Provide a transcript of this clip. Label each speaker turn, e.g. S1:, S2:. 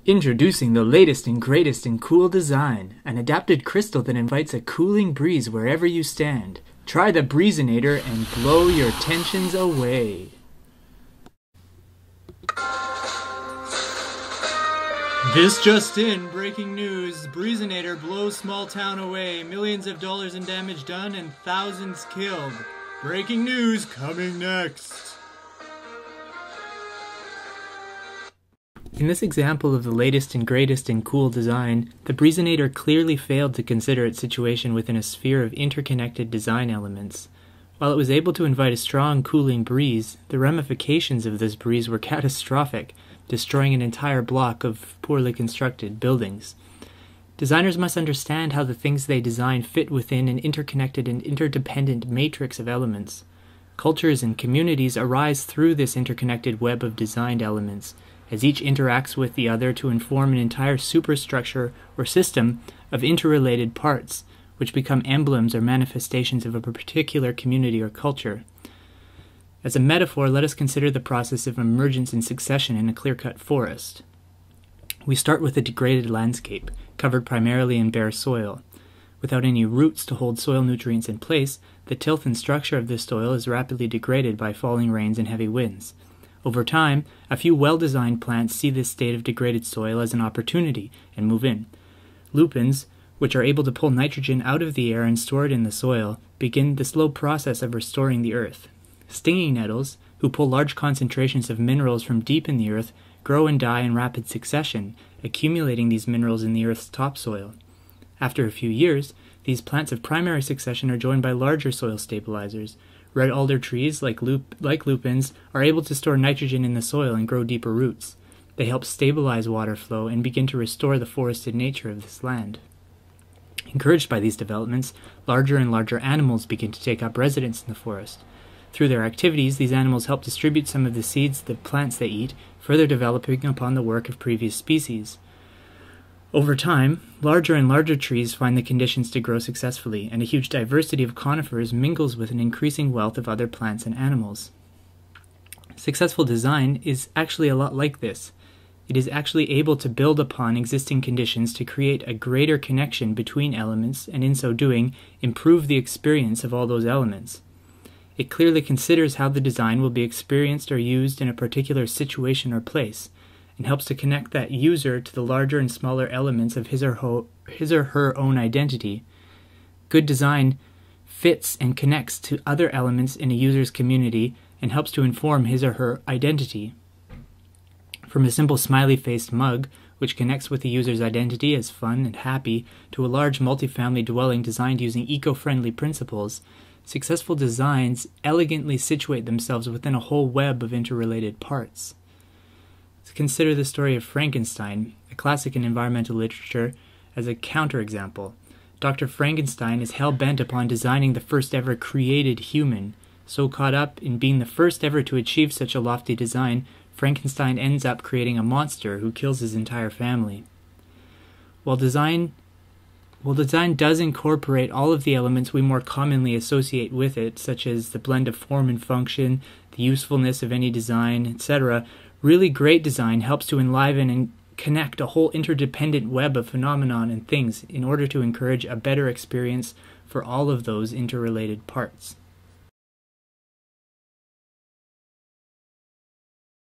S1: Introducing the latest and greatest in cool design, an adapted crystal that invites a cooling breeze wherever you stand. Try the Breezinator and blow your tensions away. This just in, breaking news, Breezinator blows small town away, millions of dollars in damage done and thousands killed. Breaking news coming next. In this example of the latest and greatest in cool design, the Breezinator clearly failed to consider its situation within a sphere of interconnected design elements. While it was able to invite a strong cooling breeze, the ramifications of this breeze were catastrophic, destroying an entire block of poorly constructed buildings. Designers must understand how the things they design fit within an interconnected and interdependent matrix of elements. Cultures and communities arise through this interconnected web of designed elements, as each interacts with the other to inform an entire superstructure or system of interrelated parts, which become emblems or manifestations of a particular community or culture. As a metaphor, let us consider the process of emergence and succession in a clear-cut forest. We start with a degraded landscape, covered primarily in bare soil. Without any roots to hold soil nutrients in place, the tilth and structure of this soil is rapidly degraded by falling rains and heavy winds. Over time, a few well-designed plants see this state of degraded soil as an opportunity and move in. Lupins, which are able to pull nitrogen out of the air and store it in the soil, begin the slow process of restoring the earth. Stinging nettles, who pull large concentrations of minerals from deep in the earth, grow and die in rapid succession, accumulating these minerals in the earth's topsoil. After a few years, these plants of primary succession are joined by larger soil stabilizers. Red alder trees, like lupins, are able to store nitrogen in the soil and grow deeper roots. They help stabilize water flow and begin to restore the forested nature of this land. Encouraged by these developments, larger and larger animals begin to take up residence in the forest. Through their activities, these animals help distribute some of the seeds of the plants they eat, further developing upon the work of previous species. Over time, larger and larger trees find the conditions to grow successfully, and a huge diversity of conifers mingles with an increasing wealth of other plants and animals. Successful design is actually a lot like this. It is actually able to build upon existing conditions to create a greater connection between elements, and in so doing, improve the experience of all those elements. It clearly considers how the design will be experienced or used in a particular situation or place, and helps to connect that user to the larger and smaller elements of his or her own identity. Good design fits and connects to other elements in a user's community and helps to inform his or her identity. From a simple smiley-faced mug, which connects with the user's identity as fun and happy, to a large multifamily dwelling designed using eco-friendly principles, successful designs elegantly situate themselves within a whole web of interrelated parts. Consider the story of Frankenstein, a classic in environmental literature, as a counterexample. Dr. Frankenstein is hell-bent upon designing the first ever created human. So caught up in being the first ever to achieve such a lofty design, Frankenstein ends up creating a monster who kills his entire family. While design does incorporate all of the elements we more commonly associate with it, such as the blend of form and function, the usefulness of any design, etc., really great design helps to enliven and connect a whole interdependent web of phenomenon and things in order to encourage a better experience for all of those interrelated parts.